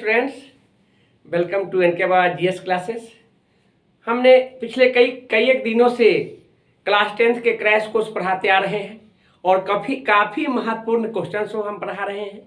Students, welcome to NK Baba GS classes. हमने पिछले कई एक दिनों से क्लास 10th के क्रैश कोर्स पढ़ाते आ रहे हैं और काफ़ी महत्वपूर्ण क्वेश्चंस को हम पढ़ा रहे हैं।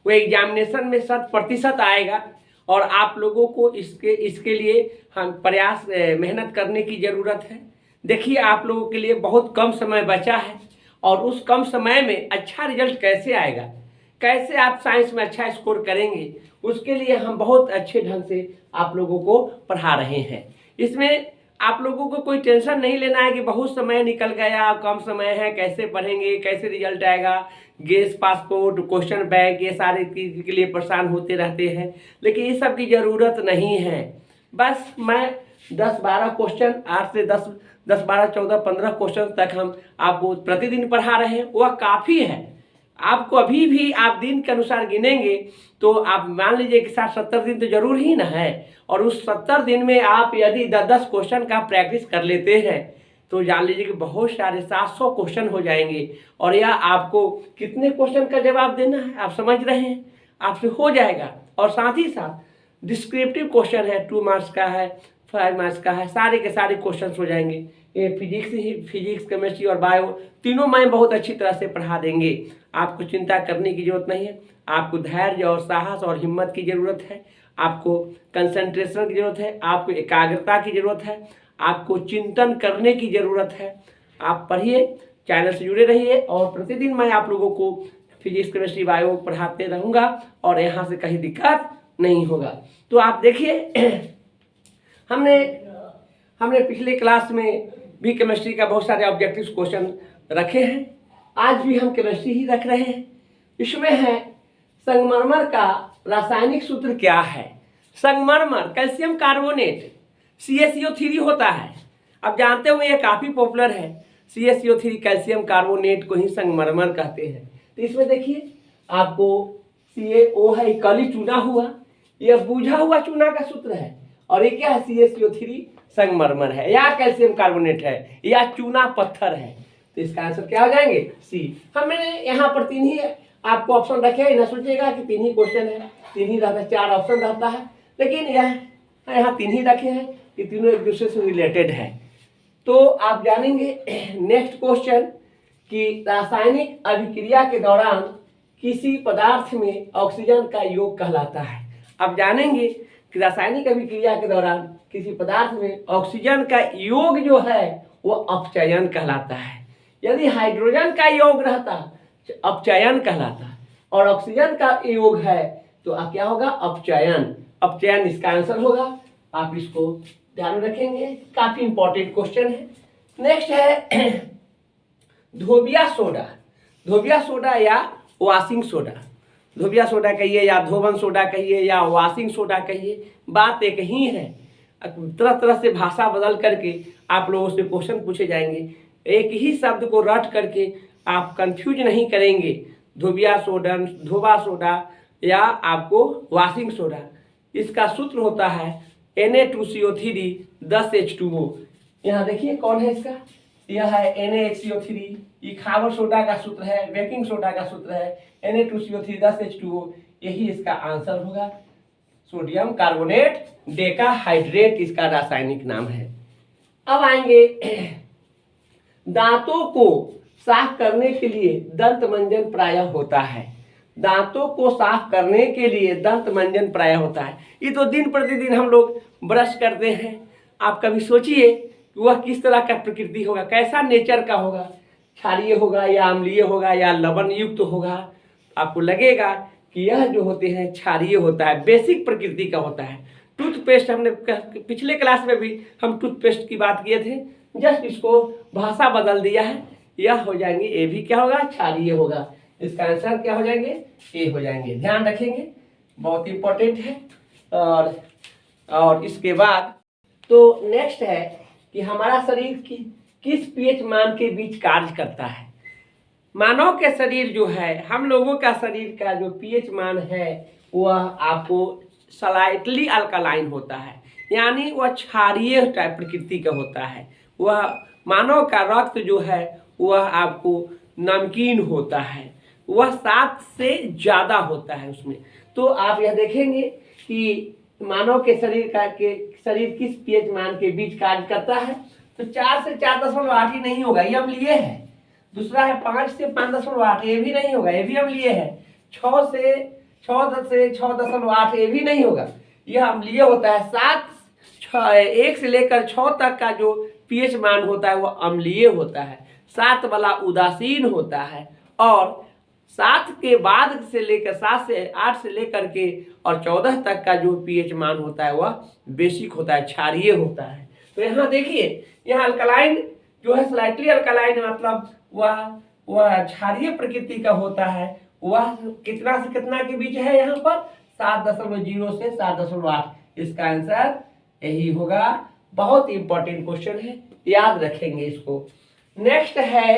वो एग्जामिनेशन में 100% आएगा और आप लोगों को इसके लिए हम प्रयास मेहनत करने की ज़रूरत है। देखिए, आप लोगों के लिए बहुत कम समय बचा है और उस कम समय में अच्छा रिजल्ट कैसे आएगा, कैसे आप साइंस में अच्छा स्कोर करेंगे, उसके लिए हम बहुत अच्छे ढंग से आप लोगों को पढ़ा रहे हैं। इसमें आप लोगों को कोई टेंशन नहीं लेना है कि बहुत समय निकल गया, कम समय है, कैसे पढ़ेंगे, कैसे रिजल्ट आएगा। गैस पासपोर्ट, क्वेश्चन बैंक, ये सारे चीज़ के लिए परेशान होते रहते हैं, लेकिन ये सब की ज़रूरत नहीं है। बस मैं 10-12 क्वेश्चन, 8 से 10, 12, 14, 15 क्वेश्चन तक हम आपको प्रतिदिन पढ़ा रहे हैं, वह काफ़ी है। आपको अभी भी आप दिन के अनुसार गिनेंगे तो आप मान लीजिए कि 60-70 दिन तो जरूर ही ना है, और उस 70 दिन में आप यदि 10-10 क्वेश्चन का प्रैक्टिस कर लेते हैं तो जान लीजिए कि बहुत सारे 700 क्वेश्चन हो जाएंगे। और यह आपको कितने क्वेश्चन का जवाब देना है आप समझ रहे हैं, आपसे हो जाएगा। और साथ ही साथ डिस्क्रिप्टिव क्वेश्चन है, 2 मार्क्स का है, 5 मार्क्स का है, सारे के सारे क्वेश्चन हो जाएंगे। ये फिजिक्स, केमिस्ट्री और बायो तीनों मैं बहुत अच्छी तरह से पढ़ा देंगे। आपको चिंता करने की जरूरत नहीं है। आपको धैर्य और साहस और हिम्मत की ज़रूरत है, आपको कंसंट्रेशन की ज़रूरत है, आपको एकाग्रता की ज़रूरत है, आपको चिंतन करने की ज़रूरत है। आप पढ़िए, चैनल से जुड़े रहिए और प्रतिदिन मैं आप लोगों को फिजिक्स, केमिस्ट्री, बायो पढ़ाते रहूँगा और यहाँ से कहीं दिक्कत नहीं होगा। तो आप देखिए, हमने पिछले क्लास में भी केमिस्ट्री का बहुत सारे ऑब्जेक्टिव क्वेश्चन रखे हैं। आज भी हम केमिस्ट्री ही रख रहे हैं। इसमें है संगमरमर का रासायनिक सूत्र क्या है। संगमरमर कैल्शियम कार्बोनेट CaCO3 होता है। अब जानते होंगे ये काफ़ी पॉपुलर है। CaCO3 कैल्शियम कार्बोनेट को ही संगमरमर कहते हैं। तो इसमें देखिए, आपको CaO है, कली चूना हुआ, यह बूझा हुआ चूना का सूत्र है, और ये क्या है, CaCO3 संगमरमर है या कैल्शियम कार्बोनेट है या चूना पत्थर है। तो इसका आंसर क्या हो जाएंगे, सी। हमने यहाँ पर 3 ही आपको ऑप्शन रखे हैं, ना सोचिएगा कि 3 ही क्वेश्चन है, 3 ही रहता है, 4 ऑप्शन रहता है, लेकिन यहाँ 3 ही रखे हैं कि तीनों एक दूसरे से रिलेटेड है। तो आप जानेंगे नेक्स्ट क्वेश्चन कि रासायनिक अभिक्रिया के दौरान किसी पदार्थ में ऑक्सीजन का योग कहलाता है। आप जानेंगे कि रासायनिक अभिक्रिया के दौरान किसी पदार्थ में ऑक्सीजन का योग जो है वो अपचयन कहलाता है। यदि हाइड्रोजन का योग रहता अपचयन कहलाता, और ऑक्सीजन का योग है तो क्या होगा, अपचयन। अपचयन इसका आंसर होगा। आप इसको ध्यान रखेंगे, काफी इंपॉर्टेंट क्वेश्चन है। नेक्स्ट है धोबिया सोडा। धोबिया सोडा या वाशिंग सोडा, धोबिया सोडा कहिए या धोबन सोडा कहिए या वाशिंग सोडा कहिए, बात एक ही है। तरह तरह से भाषा बदल करके आप लोगों से क्वेश्चन पूछे जाएंगे। एक ही शब्द को रट करके आप कंफ्यूज नहीं करेंगे। धोबिया सोडा, धोबा सोडा या आपको वाशिंग सोडा। इसका सूत्र होता है Na2CO3 10H2O। यहाँ देखिए कौन है इसका, यह है NaHCO3। ये खावर सोडा का सूत्र है, बेकिंग सोडा का सूत्र है Na2CO3 10H2O। यही इसका आंसर होगा। सोडियम कार्बोनेट डेकाहाइड्रेट इसका रासायनिक नाम है। अब आएंगे दांतों को साफ करने के लिए दंत मंजन प्रायः होता है। दांतों को साफ करने के लिए दंत मंजन प्रायः होता है। ये तो दिन प्रतिदिन हम लोग ब्रश करते हैं। आप कभी सोचिए कि वह किस तरह का प्रकृति होगा, कैसा नेचर का होगा, क्षारीय होगा या अम्लीय होगा या लवण युक्त होगा। आपको लगेगा कि यह जो होते हैं क्षारीय होता है, बेसिक प्रकृति का होता है। टूथपेस्ट, हमने पिछले क्लास में भी हम टूथपेस्ट की बात किए थे, जस्ट इसको भाषा बदल दिया है। यह हो जाएंगे, ये भी क्या होगा, क्षारीय होगा। इसका आंसर क्या हो जाएंगे, ए हो जाएंगे। ध्यान रखेंगे, बहुत इंपॉर्टेंट है। और इसके बाद तो नेक्स्ट है कि हमारा शरीर किस pH मान के बीच कार्य करता है। मानव के शरीर जो है, हम लोगों का शरीर का जो pH मान है वह आपको स्लाइटली अल्कालाइन होता है, यानी वह क्षारीय टाइप प्रकृति का होता है। वह मानव का रक्त जो है वह आपको नमकीन होता है, वह 7 से ज़्यादा होता है उसमें। तो आप यह देखेंगे कि मानव के शरीर किस पीएच मान के बीच कार्य करता है, तो 4 से 4.8 ही नहीं होगा, ये अम्लीय है। दूसरा है 5 से 5.8, ये भी नहीं होगा, ये भी अम्लीय है। 6 से 6.8, ये भी नहीं होगा, यह अम्लीय होता है। 1 से लेकर 6 तक का जो पीएच मान होता है वह अम्लीय होता है। 7 वाला उदासीन होता है, और 7 के बाद से लेकर 7 से 8 से लेकर के और 14 तक का जो पीएच मान होता है वह बेसिक होता है, क्षारीय होता है। तो यहाँ देखिए, यहाँ अल्कलाइन जो है स्लाइटली अल्कलाइन, मतलब वह क्षारीय प्रकृति का होता है। वह कितना से कितना के बीच है, यहाँ पर 7.0 से 7.8। इसका आंसर यही होगा। बहुत इंपॉर्टेंट क्वेश्चन है, याद रखेंगे इसको। नेक्स्ट है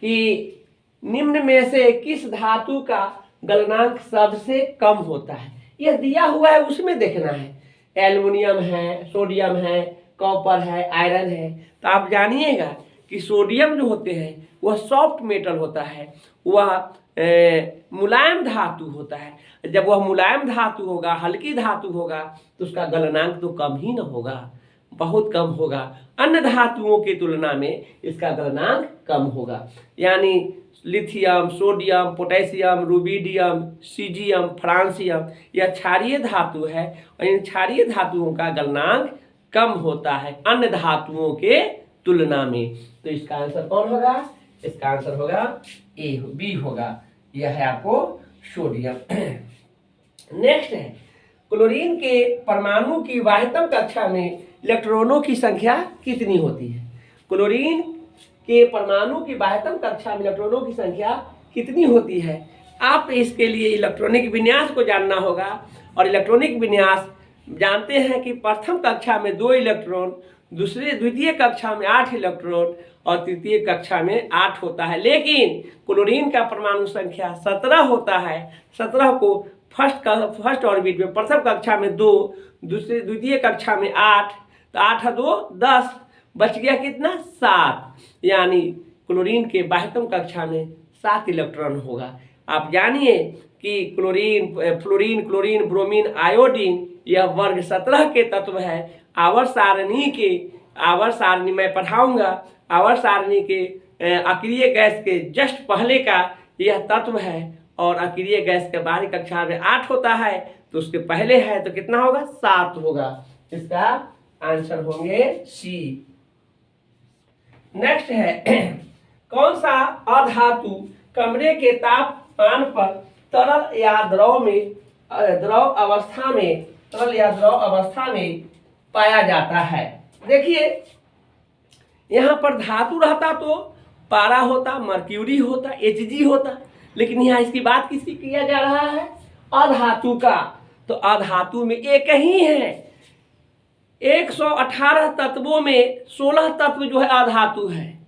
कि निम्न में से किस धातु का गलनांक सबसे कम होता है। यह दिया हुआ है, उसमें देखना है। एल्युमिनियम है, सोडियम है, कॉपर है, आयरन है। तो आप जानिएगा कि सोडियम जो होते हैं वह सॉफ्ट मेटल होता है, वह मुलायम धातु होता है। जब वह मुलायम धातु होगा, हल्की धातु होगा, तो उसका गलनांक तो कम ही न होगा, बहुत कम होगा। अन्य धातुओं की तुलना में इसका गलनांक कम होगा। यानी lithium, sodium, potassium, rubidium, caesium, francium, यह क्षारीय धातु है, और इन क्षारीय धातुओं का गलनांक कम होता है अन्य धातुओं के तुलना में। तो इसका आंसर कौन होगा? इसका आंसर होगा बी होगा। यह है आपको सोडियम। नेक्स्ट है, क्लोरीन के परमाणु की वाह्यतम कक्षा में इलेक्ट्रॉनों की संख्या कितनी होती है? क्लोरीन के परमाणु की बाह्यतम कक्षा में इलेक्ट्रॉनों की संख्या कितनी होती है? आप इसके लिए इलेक्ट्रॉनिक विन्यास को जानना होगा, और इलेक्ट्रॉनिक विन्यास जानते हैं कि प्रथम कक्षा में 2 इलेक्ट्रॉन, द्वितीय कक्षा में 8 इलेक्ट्रॉन और तृतीय कक्षा में 8 होता है। लेकिन क्लोरीन का परमाणु संख्या 17 होता है। 17 को फर्स्ट ऑर्बिट में प्रथम कक्षा में 2, द्वितीय कक्षा में 8, तो 8 2 10, बच गया कितना? 7। यानी क्लोरीन के बाह्यतम कक्षा में 7 इलेक्ट्रॉन होगा। आप जानिए कि chlorine, fluorine, chlorine, bromine, iodine यह वर्ग 17 के तत्व है। आवर्त सारणी मैं पढ़ाऊंगा। आवर्त सारणी के अक्रिय गैस के जस्ट पहले का यह तत्व है, और अक्रिय गैस के बाहरी कक्षा में 8 होता है, तो उसके पहले है तो कितना होगा? 7 होगा। इसका आंसर होंगे सी। नेक्स्ट है, कौन सा अधातु कमरे के तापमान पर तरल या द्रव अवस्था में पाया जाता है? देखिए, यहाँ पर धातु रहता तो पारा होता, मर्क्यूरी होता, Hg होता, लेकिन यहाँ इसकी बात किसकी किया जा रहा है? अधातु का। तो अधातु में एक ही है। 118 तत्वों में 16 तत्व जो है अधातु है,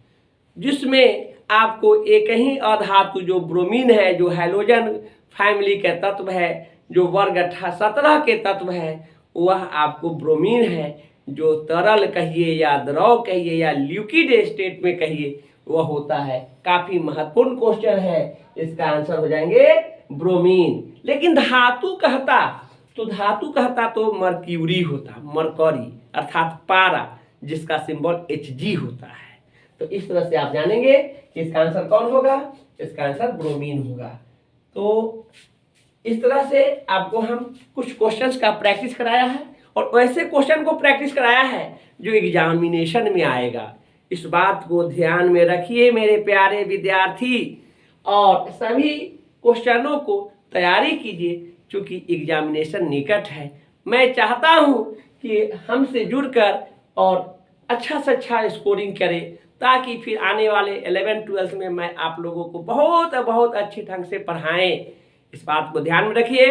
जिसमें आपको एक ही अधातु जो ब्रोमीन है, जो हैलोजन फैमिली के तत्व है, जो वर्ग 17 के तत्व है, वह आपको ब्रोमीन है। जो तरल कहिए या द्रव कहिए या लिक्विड स्टेट में कहिए, वह होता है। काफी महत्वपूर्ण क्वेश्चन है। इसका आंसर हो जाएंगे ब्रोमीन। लेकिन धातु कहता तो मर्क्यूरी होता, मरकरी अर्थात पारा, जिसका सिंबल Hg होता है। तो इस तरह से आप जानेंगे कि इसका आंसर कौन होगा? इसका आंसर ब्रोमीन होगा। तो इस तरह से आपको हम कुछ क्वेश्चंस का प्रैक्टिस कराया है, और वैसे क्वेश्चन को प्रैक्टिस कराया है जो एग्जामिनेशन में आएगा। इस बात को ध्यान में रखिए मेरे प्यारे विद्यार्थी, और सभी क्वेश्चनों को तैयारी कीजिए, क्योंकि एग्जामिनेशन निकट है। मैं चाहता हूं कि हमसे जुड़कर और अच्छा से अच्छा स्कोरिंग करें, ताकि फिर आने वाले 11th-12th में मैं आप लोगों को बहुत अच्छे ढंग से पढ़ाएं। इस बात को ध्यान में रखिए,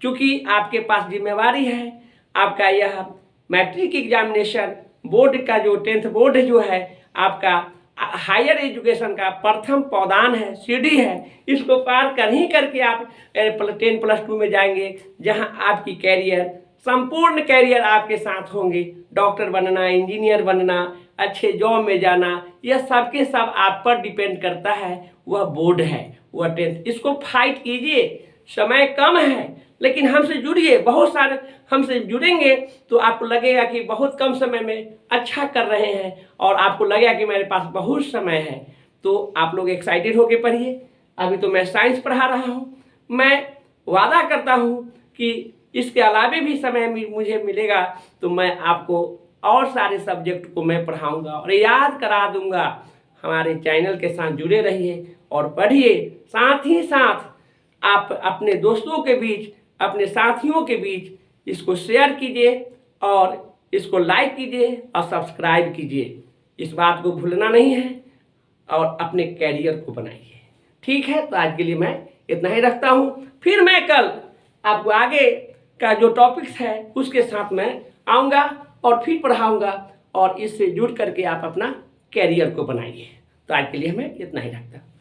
क्योंकि आपके पास जिम्मेवारी है। आपका यह मैट्रिक एग्जामिनेशन बोर्ड का जो 10th बोर्ड जो है, आपका हायर एजुकेशन का प्रथम पौधान है, सीढ़ी है। इसको पार कर ही करके आप 10+2 में जाएंगे, जहां आपकी कैरियर, संपूर्ण कैरियर आपके साथ होंगे। डॉक्टर बनना, इंजीनियर बनना, अच्छे जॉब में जाना, यह सबके सब आप पर डिपेंड करता है। वह बोर्ड है, वह 10th। इसको फाइट कीजिए। समय कम है, लेकिन हमसे जुड़िए, बहुत सारे हमसे जुड़ेंगे तो आपको लगेगा कि बहुत कम समय में अच्छा कर रहे हैं और आपको लगेगा कि मेरे पास बहुत समय है। तो आप लोग एक्साइटेड होकर पढ़िए। अभी तो मैं साइंस पढ़ा रहा हूँ, मैं वादा करता हूँ कि इसके अलावे भी समय मुझे मिलेगा तो मैं आपको और सारे सब्जेक्ट को मैं पढ़ाऊँगा और याद करा दूँगा। हमारे चैनल के साथ जुड़े रहिए और पढ़िए। साथ ही साथ आप अपने दोस्तों के बीच, अपने साथियों के बीच इसको शेयर कीजिए और इसको लाइक कीजिए और सब्सक्राइब कीजिए। इस बात को भूलना नहीं है और अपने कैरियर को बनाइए। ठीक है, तो आज के लिए मैं इतना ही रखता हूँ। फिर मैं कल आपको आगे का जो टॉपिक्स है उसके साथ मैं आऊँगा और फिर पढ़ाऊँगा और इससे जुड़ करके आप अपना कैरियर को बनाइए। तो आज के लिए मैं इतना ही रखता हूँ।